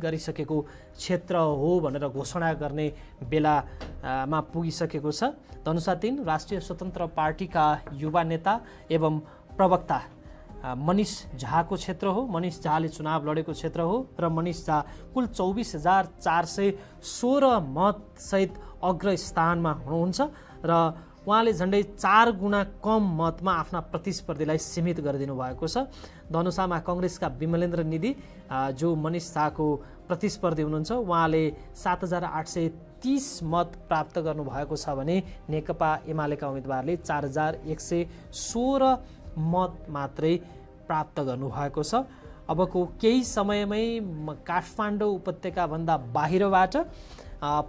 गरिसकेको क्षेत्र हो भनेर घोषणा गर्ने बेलामा पुगिसकेको छ। धनुषा 3 राष्ट्रिय स्वतन्त्र पार्टीका युवा नेता एवं प्रवक्ता मनिष झाको क्षेत्र हो। मनिष झाले चुनाव लडेको क्षेत्र हो र मनिष झा कुल 24,416 मतसहित अग्रस्थानमा हुनुहुन्छ र उहाँले झन्डै 4 गुणा कम मतमा आफ्ना प्रतिस्पर्धीलाई सीमित गरिदिनु भएको छ। धनुषामा कांग्रेसका विमलेन्द्र निधि जो मनिष झाको प्रतिस्पर्धी हुनुहुन्छ, उहाँले 7,830 मत प्राप्त गर्नुभएको छ भने नेकपा एमालेका उम्मेदवारले 4,116 मत मात्रै प्राप्त गर्नुभएको छ। अबको केही समयमै काठमाडौँ उपत्यकाभन्दा बाहिरबाट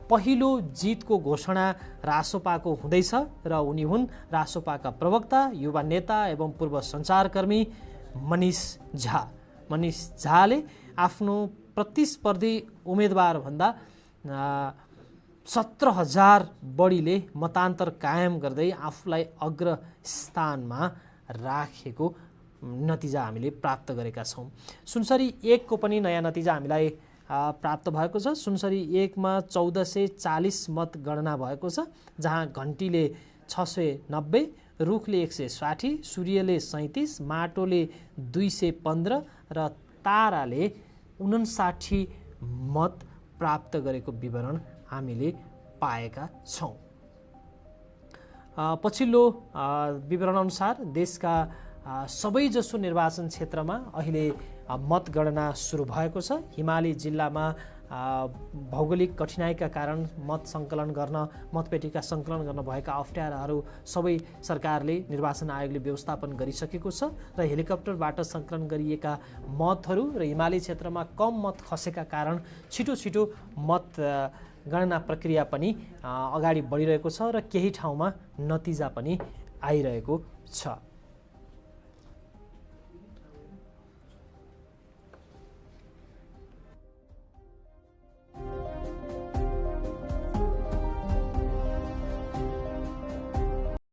पहिलो जितको घोषणा रासोपाको हुँदैछ र उनी हुन् रासोपाका प्रवक्ता, युवा नेता एवं पूर्व सञ्चारकर्मी मनिष झा। मनिष झाले आफ्नो प्रतिस्पर्धी उम्मेदवारभन्दा 17,000 बढीले मतान्तर कायम गर्दै आफूलाई अग्र स्थानमा राखेको नतिजा हामीले प्राप्त गरेका छौँ। सुनसरी 1 को पनि नयाँ नतिजा हामीलाई प्राप्त भएको छ। सुनसरी 1 मा 1440 मत गणना भएको छ, जहाँ घन्टीले 690, रुखले 160, सूर्यले 37, माटोले 215 र ताराले 59 मत प्राप्त गरेको विवरण हामीले पाएका छौँ। पछिल्लो विवरण अनुसार देशका सबैजसो निर्वाचन क्षेत्रमा अहिले मतगणना सुरु भएको छ। हिमाली जिल्लामा भौगोलिक कठिनाइका कारण मतपेटिका सङ्कलन गर्न भएका अप्ठ्याराहरू सबै सरकारले, निर्वाचन आयोगले व्यवस्थापन गरिसकेको छ र हेलिकप्टरबाट सङ्कलन गरिएका मतहरू र हिमाली क्षेत्रमा कम मत खसेका कारण छिटो मत गणना प्रक्रिया पनि अगाडि बढिरहेको छ र केही ठाउँमा नतिजा पनि आइरहेको छ।